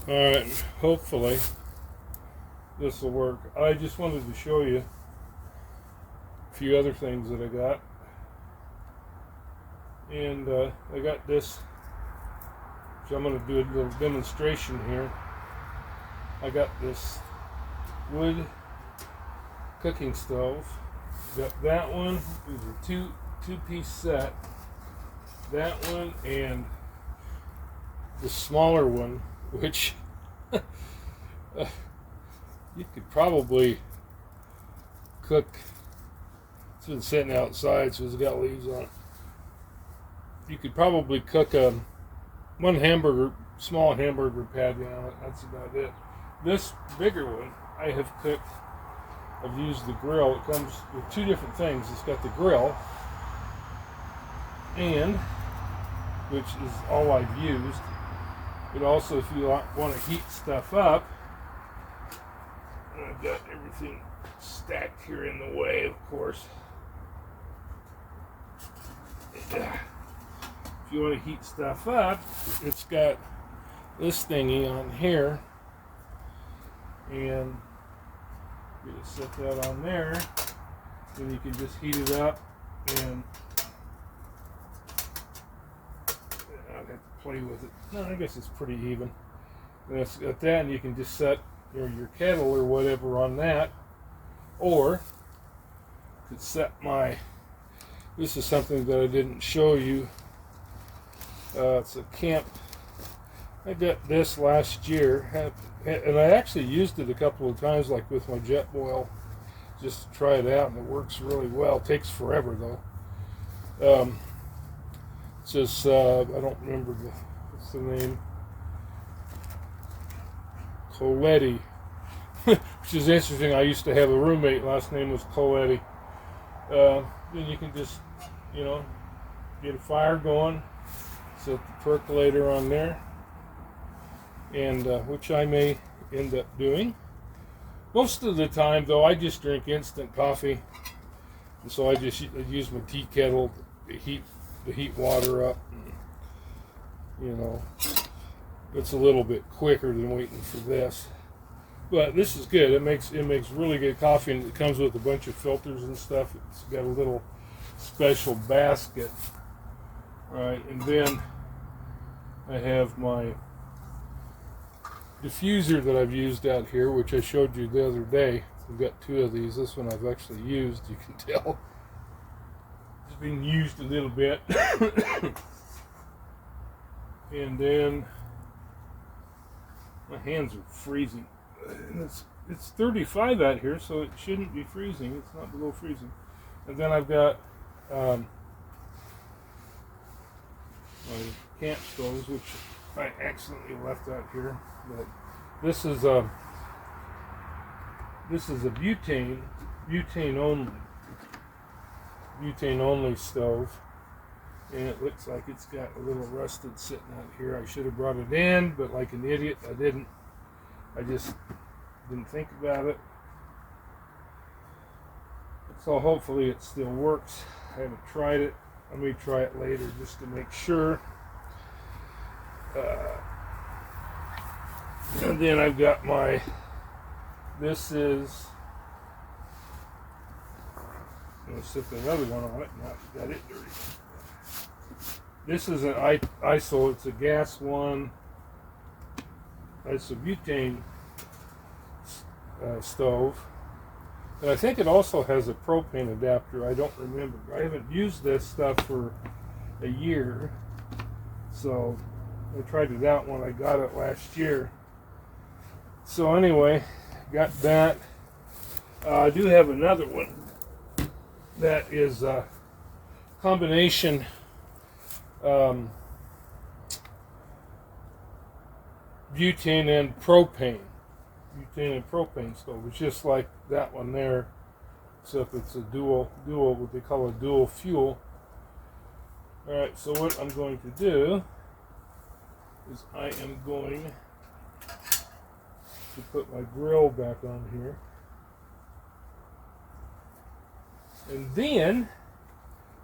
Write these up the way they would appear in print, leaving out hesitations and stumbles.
Alright, hopefully this will work. I just wanted to show you a few other things that I got. And I got this, so I'm going to do a little demonstration here. I got this wood cooking stove. Got that one. These are two-piece set. That one and the smaller one, which you could probably cook. It's been sitting outside, so it's got leaves on it. You could probably cook one small hamburger patty on it. That's about it. This bigger one, I have cooked. I've used the grill. It comes with two different things. It's got the grill, and which is all I've used. But also, if you want to heat stuff up, and I've got everything stacked here in the way, of course. If you want to heat stuff up, it's got this thingy on here, and you just set that on there, and you can just heat it up, and I'd have to play with it. No, I guess it's pretty even. And it's got that, and you can just set your kettle or whatever on that, or you could set this is something that I didn't show you. It's a camp. I got this last year, and I actually used it a couple of times, like with my jet boil, just to try it out, and it works really well. It takes forever though. It's just I don't remember what's the name. Coletti, which is interesting. I used to have a roommate. Last name was Coletti. Then you can just, get a fire going. Set the percolator on there, and which I may end up doing. Most of the time, though, I just drink instant coffee, and so I use my tea kettle to heat water up. And, it's a little bit quicker than waiting for this, but this is good. It makes really good coffee, and it comes with a bunch of filters and stuff. It's got a little special basket. Right, and then I have my diffuser that I've used out here, which I showed you the other day. I've got two of these. This one I've actually used, you can tell. It's been used a little bit. And then my hands are freezing. And it's 35 out here, so it shouldn't be freezing. It's not below freezing. And then I've got my camp stoves, which I accidentally left out here, but this is a butane only stove, and it looks like it's got a little rusted sitting out here. I should have brought it in, but like an idiot, I didn't. I just didn't think about it. So hopefully it still works. I haven't tried it. I may try it later just to make sure. And then I've got this is, I'm going to set another one on it. Now I've got it dirty. This is an ISO, it's a gas one. It's a butane stove. And I think it also has a propane adapter. I don't remember. I haven't used this stuff for a year. So I tried it out when I got it last year. So anyway, got that. I do have another one that is a combination butane and propane. Butane and propane stove. It's just like that one there, except it's a dual, what they call a dual fuel. Alright, so what I'm going to do is I am going to put my grill back on here. And then,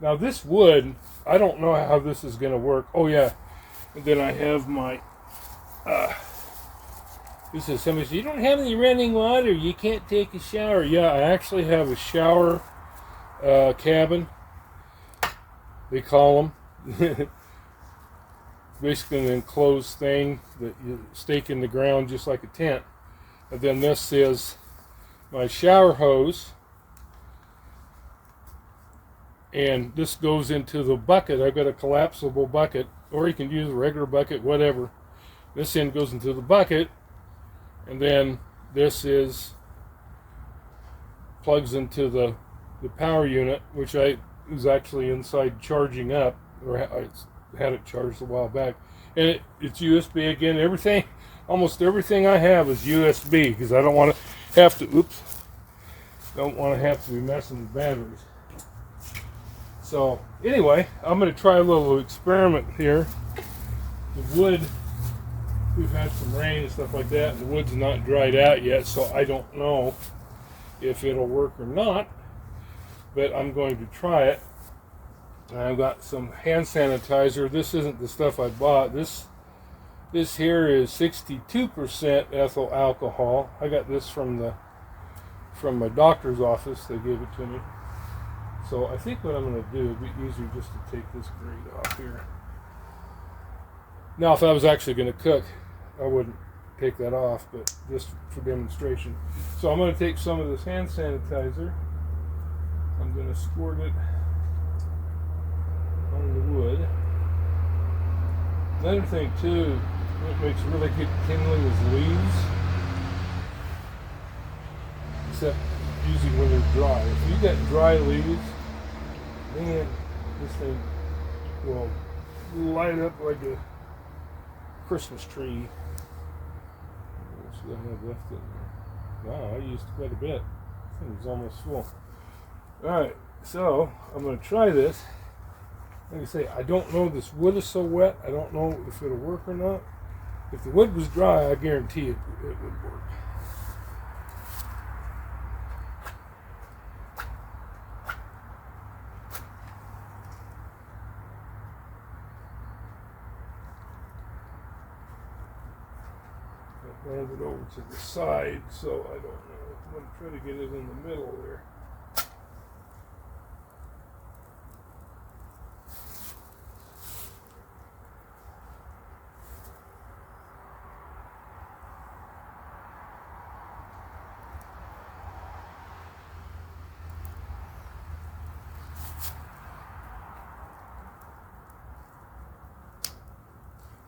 now this wood, I don't know how this is going to work. Oh yeah, and then I have my This is somebody said, you don't have any running water, you can't take a shower. Yeah, I actually have a shower cabin, they call them. Basically an enclosed thing that you stake in the ground just like a tent. And then this is my shower hose. And this goes into the bucket. I've got a collapsible bucket, or you can use a regular bucket, whatever. This end goes into the bucket, and then this plugs into the power unit, which I was actually inside charging up, or I had it charged a while back. And it's USB again. Everything, almost everything I have is USB, because I don't want to have to, don't want to have to be messing with batteries. So anyway, I'm going to try a little experiment here. The wood, we've had some rain and stuff like that, and the wood's not dried out yet, so I don't know if it'll work or not, but I'm going to try it. And I've got some hand sanitizer. This isn't the stuff I bought. This here is 62% ethyl alcohol. I got this from my doctor's office. They gave it to me. So I think what I'm going to do, it'd be easier just to take this grate off here. Now, if I was actually going to cook, I wouldn't take that off, but just for demonstration. So I'm going to take some of this hand sanitizer. I'm going to squirt it on the wood. Another thing too, what makes really good kindling is leaves. Except usually when they're dry. If you got dry leaves, man, this thing will light up like a Christmas tree. What should I have left in there? Wow, I used quite a bit. This thing was almost full. Alright, so I'm going to try this. Like I say, I don't know, this wood is so wet, I don't know if it'll work or not. If the wood was dry, I guarantee it would work. I ran it over to the side, so I don't know. I'm going to try to get it in the middle there.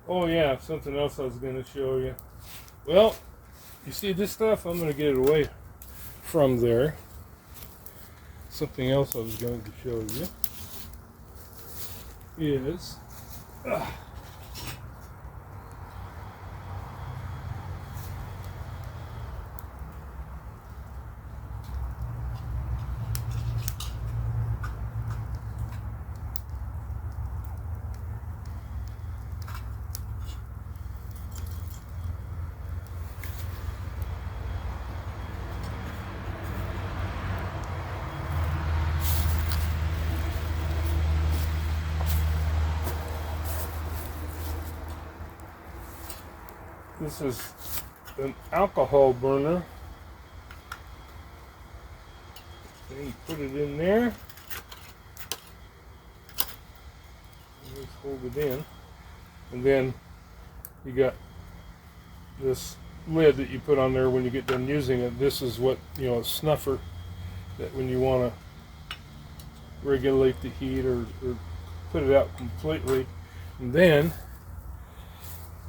Oh yeah, something else I was going to show you. Well, you see this stuff? I'm going to get it away from there. Something else I was going to show you is this is an alcohol burner. And you put it in there. Just hold it in. And then you got this lid that you put on there when you get done using it. This is what, a snuffer that when you want to regulate the heat or put it out completely. And then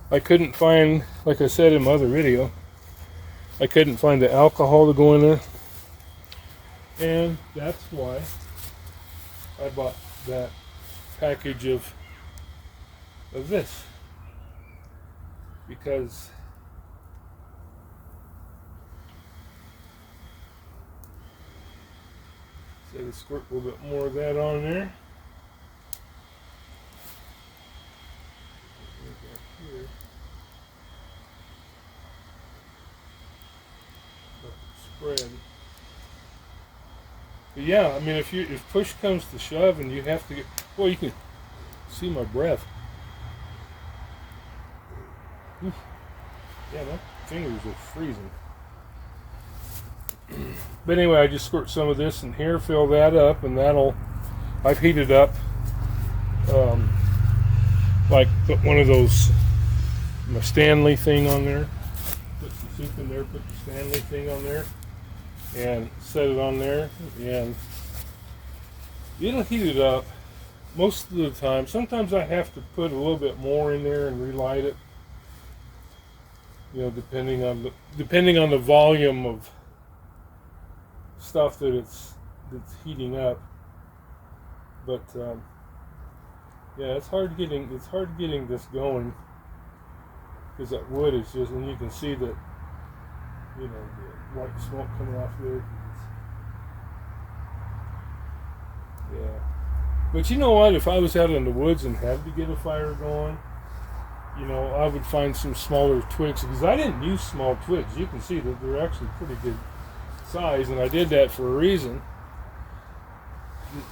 I couldn't find, like I said in my other video, I couldn't find the alcohol to go in there. And that's why I bought that package of this. Because so to squirt a little bit more of that on there. Spread. But yeah, I mean, if push comes to shove and you have to get, well, you can see my breath. Yeah, my fingers are freezing. But anyway, I just squirt some of this in here, fill that up, and I've heated up, like put one of those, my Stanley thing on there. Put some soup in there, put the Stanley thing on there, and set it on there, and it'll heat it up most of the time. Sometimes I have to put a little bit more in there and relight it, depending on the volume of stuff that's heating up. But yeah, it's hard getting this going, because that wood is just, and you can see that, the white smoke coming off there. Yeah. But you know what? If I was out in the woods and had to get a fire going, I would find some smaller twigs, because I didn't use small twigs. You can see that they're actually pretty good size, and I did that for a reason,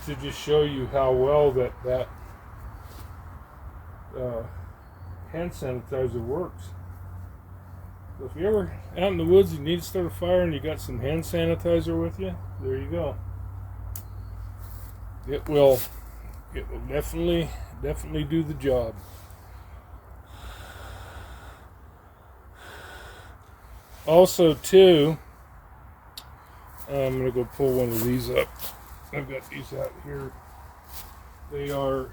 to just show you how well that hand sanitizer works. So if you're ever out in the woods, you need to start a fire, and you got some hand sanitizer with you, there you go. It will definitely do the job. Also, too, I'm gonna go pull one of these up. I've got these out here. They are,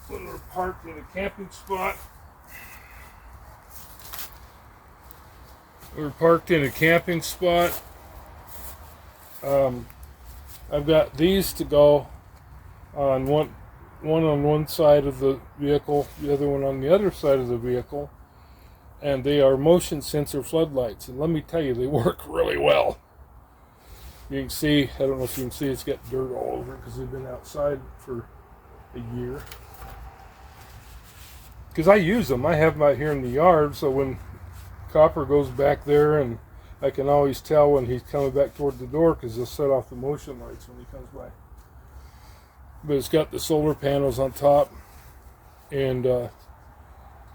when we're parked in a camping spot. We're parked in a camping spot. I've got these to go on one on one side of the vehicle, the other one on the other side of the vehicle, and they are motion sensor floodlights. And let me tell you, they work really well. You can see, I don't know if you can see, it's got dirt all over it because they've been outside for a year. Because I use them. I have them out here in the yard, so when Copper goes back there, and I can always tell when he's coming back toward the door, because he'll set off the motion lights when he comes by. But it's got the solar panels on top, and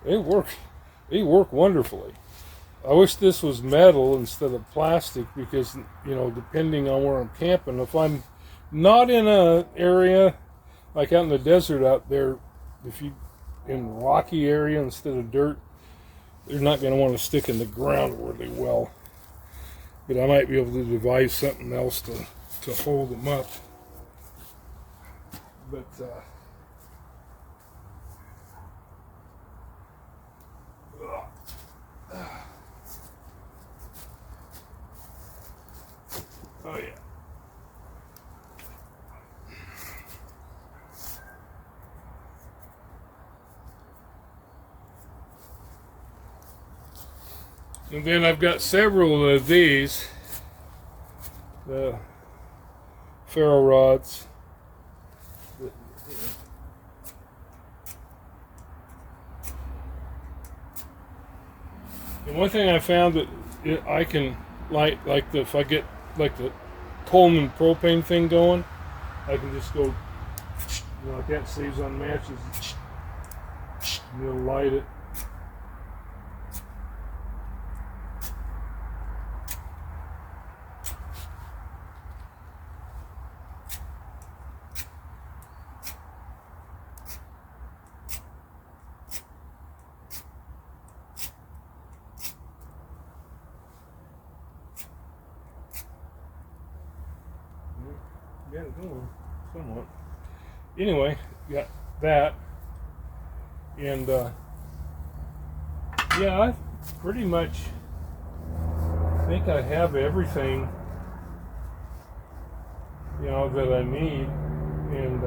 they work wonderfully. I wish this was metal instead of plastic, because depending on where I'm camping, if I'm not in a area like out in the desert out there, if you in a rocky area instead of dirt, they're not going to want to stick in the ground really well. But I might be able to devise something else to hold them up. But oh yeah. And then I've got several of these, the ferro rods. And one thing I found that I can light, if I get like the Coleman propane thing going, I can just go, like that saves on matches, and it'll light it. Got it going somewhat. Anyway, got that, and yeah, I pretty much think I have everything that I need, and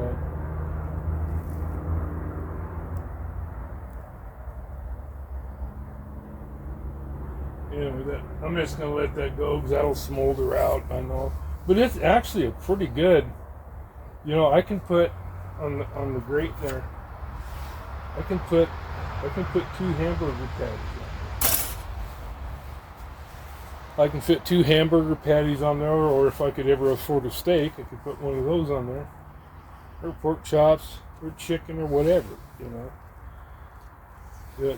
anyway, I'm just gonna let that go because that'll smolder out, I know. But it's actually a pretty good, I can put on the grate there, I can put 2 hamburger patties on there. I can fit 2 hamburger patties on there, or if I could ever afford a steak, I could put one of those on there, or pork chops, or chicken, or whatever, But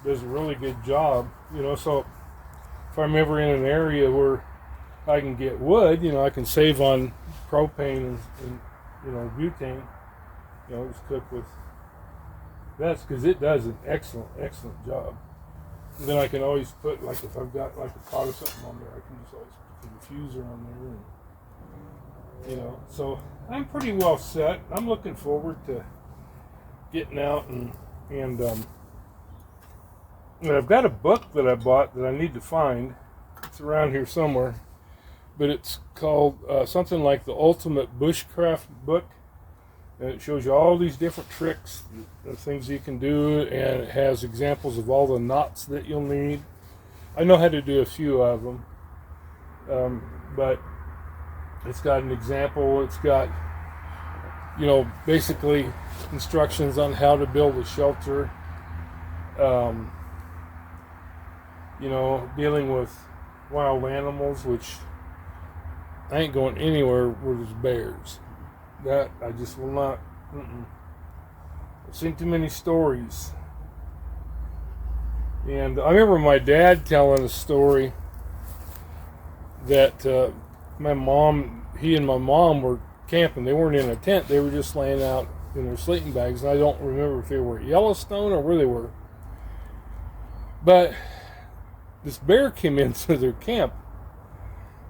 does a really good job. So if I'm ever in an area where I can get wood, I can save on propane and butane. Just cook with that's because it does an excellent job. And then I can always put, like, if I've got like a pot or something on there, I can just always put the diffuser on there. And, so I'm pretty well set. I'm looking forward to getting out and I've got a book that I bought that I need to find. It's around here somewhere, but it's called something like the Ultimate Bushcraft Book, and it shows you all these different tricks and things you can do, and it has examples of all the knots that you'll need. I know how to do a few of them, but it's got an example. It's got basically instructions on how to build a shelter. Dealing with wild animals, which I ain't going anywhere where there's bears. That I just will not. I've seen too many stories. And I remember my dad telling a story that he and my mom were camping. They weren't in a tent. They were just laying out in their sleeping bags. And I don't remember if they were at Yellowstone or where they were. But this bear came into their camp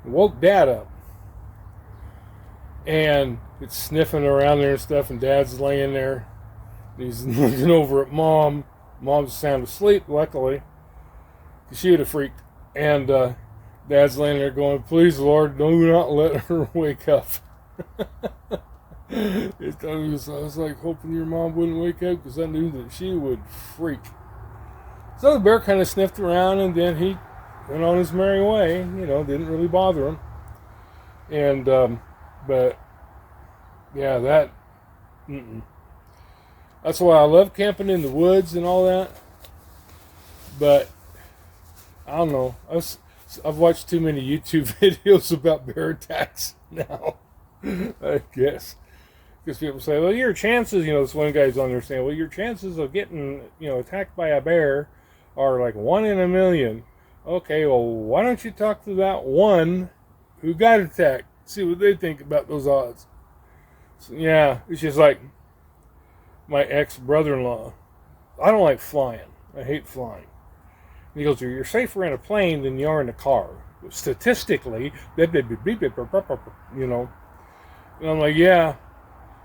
and woke Dad up. And it's sniffing around there and stuff, and Dad's laying there. He's looking over at Mom. Mom's sound asleep, luckily. She would have freaked. And Dad's laying there going, "Please, Lord, do not let her wake up." I was like hoping your mom wouldn't wake up, because I knew that she would freak. So the bear kind of sniffed around, and then he went on his merry way. Didn't really bother him. And but yeah, that's why I love camping in the woods and all that. But I don't know. I've watched too many YouTube videos about bear attacks now. I guess because people say, "Well, your chances," this one guy's on there saying, "Well, your chances of getting attacked by a bear are like 1 in a million." Okay, well, why don't you talk to that one who got attacked? See what they think about those odds. So, yeah, it's just like my ex-brother-in-law. I don't like flying. I hate flying. And he goes, "You're safer in a plane than you are in a car. Statistically, And I'm like, yeah.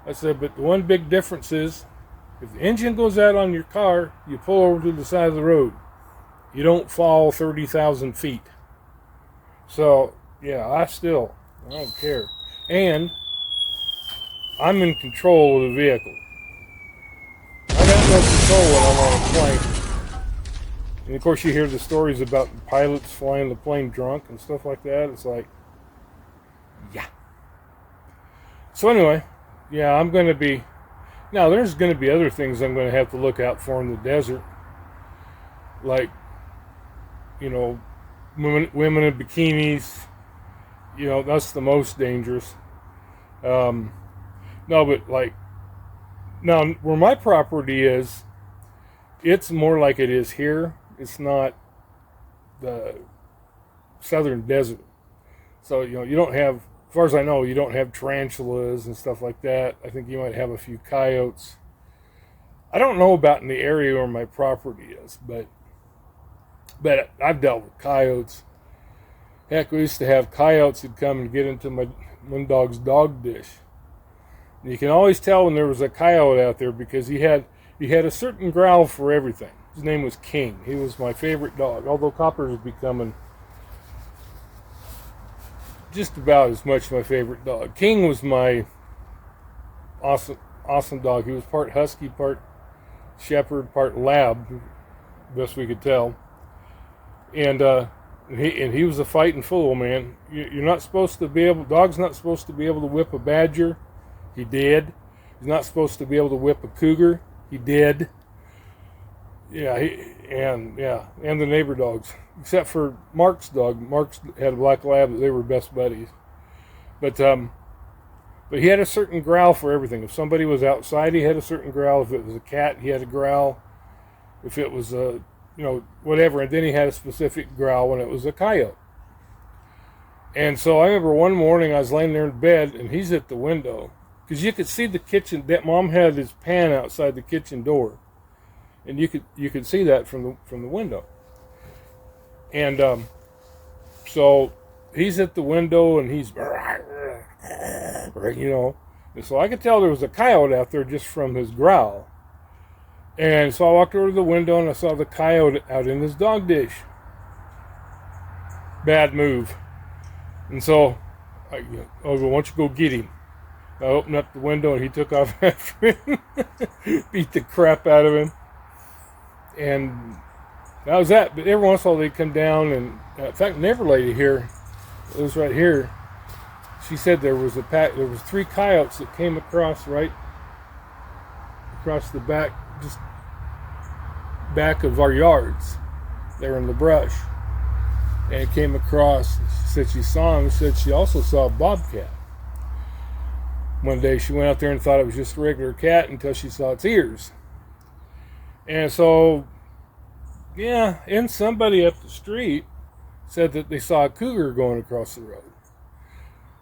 I said, but the one big difference is, if the engine goes out on your car, you pull over to the side of the road. You don't fall 30,000 feet. So, yeah, I don't care. And I'm in control of the vehicle. I got no control when I'm on a plane. And of course you hear the stories about pilots flying the plane drunk and stuff like that. It's like, yeah. So anyway, yeah, now there's going to be other things I'm going to have to look out for in the desert. Like, women in bikinis. That's the most dangerous. No, but like, now where my property is, it's more like it is here. It's not the southern desert. So, you don't have, as far as I know, you don't have tarantulas and stuff like that. I think you might have a few coyotes. I don't know about in the area where my property is, but I've dealt with coyotes. Heck, we used to have coyotes that come and get into my one dog's dog dish. And you can always tell when there was a coyote out there because he had a certain growl for everything. His name was King. He was my favorite dog, although Copper is becoming just about as much my favorite dog. King was my awesome dog. He was part husky, part shepherd, part lab, best we could tell. And he was a fighting fool, man. You're not supposed to be able. Dog's not supposed to be able to whip a badger. He did. He's not supposed to be able to whip a cougar. He did. Yeah, and the neighbor dogs, except for Mark's dog. Mark's had a black lab. They were best buddies. But he had a certain growl for everything. If somebody was outside, he had a certain growl. If it was a cat, he had a growl. If it was a whatever. And then he had a specific growl when it was a coyote. And so I remember one morning I was laying there in bed, and he's at the window. Because you could see the kitchen, that Mom had his pan outside the kitchen door. And you could see that from the window. And so he's at the window, and he's, And so I could tell there was a coyote out there just from his growl. And so I walked over to the window, and I saw the coyote out in his dog dish. Bad move. And so I go, why don't you go get him? I opened up the window, and he took off after him. Beat the crap out of him. And that was that. But every once in a while they'd come down, and in fact, neighbor lady here, it was right here, she said there was 3 coyotes that came across right across the back, just back of our yards. They were in the brush. And it came across. She said she saw him. She said she also saw a bobcat. One day she went out there and thought it was just a regular cat until she saw its ears. And so, yeah, and somebody up the street said that they saw a cougar going across the road.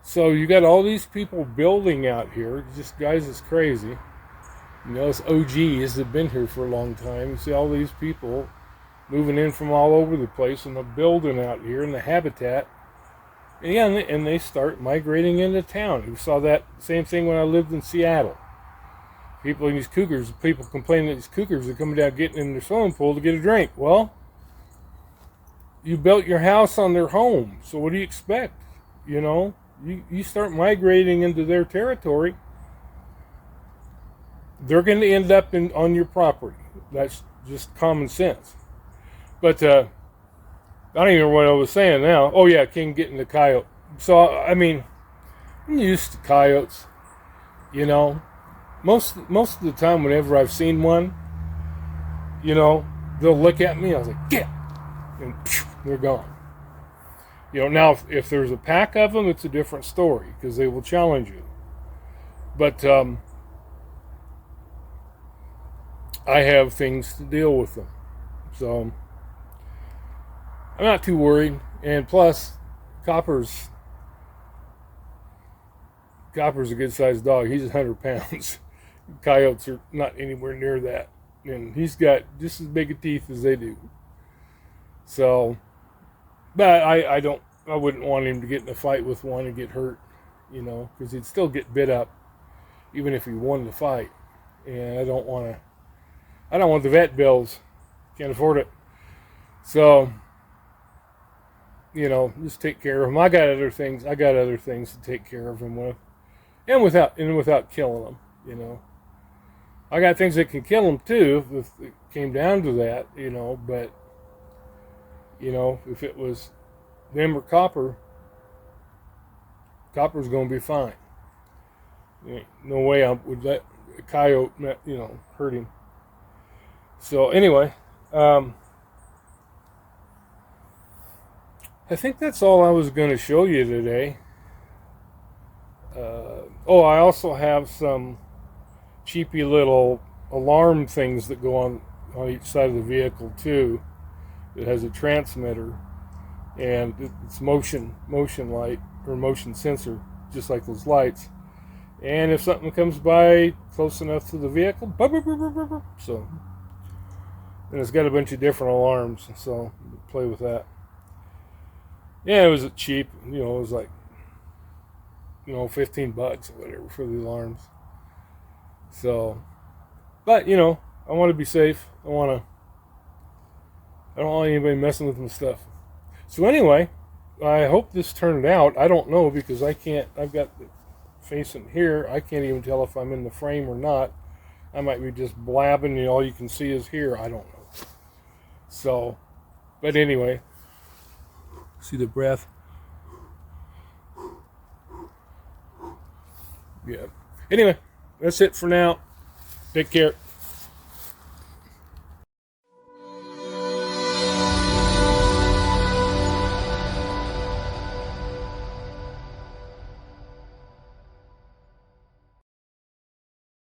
So you got all these people building out here, just guys is crazy. It's OGs that have been here for a long time. You see all these people moving in from all over the place, and the building out here and the habitat. And yeah, and they start migrating into town. We saw that same thing when I lived in Seattle. People complaining that these cougars are coming down getting in their swimming pool to get a drink. Well, you built your house on their home, so what do you expect? You start migrating into their territory, they're going to end up on your property. That's just common sense. But I don't even know what I was saying now. Oh yeah, King getting the coyote. So I mean, I'm used to coyotes. Most of the time, whenever I've seen one, they'll look at me. I was like, get, and they're gone. Now if there's a pack of them, it's a different story because they will challenge you. But I have things to deal with them, so I'm not too worried. And plus, Copper's a good-sized dog. He's 100 pounds. Coyotes are not anywhere near that, and he's got just as big a teeth as they do. So, but I wouldn't want him to get in a fight with one and get hurt, because he'd still get bit up, even if he won the fight. And I don't want the vet bills. Can't afford it. So, just take care of him. I got other things to take care of him with, and without killing them. I got things that can kill them too if it came down to that. But if it was them or Copper's going to be fine. No way I would let a coyote, hurt him. So anyway, I think that's all I was going to show you today. I also have some cheapy little alarm things that go on each side of the vehicle too. It has a transmitter, and it's motion light or motion sensor, just like those lights. And if something comes by close enough to the vehicle, so, and it's got a bunch of different alarms, so play with that. Yeah, it was cheap. It was like, $15 or whatever for the alarms. So, but I want to be safe. I don't want anybody messing with my stuff. So anyway, I hope this turned out. I don't know because I've got the facing here. I can't even tell if I'm in the frame or not. I might be just blabbing and all you can see is here. I don't know. So, but anyway, see the breath? Yeah. Anyway, that's it for now. Take care.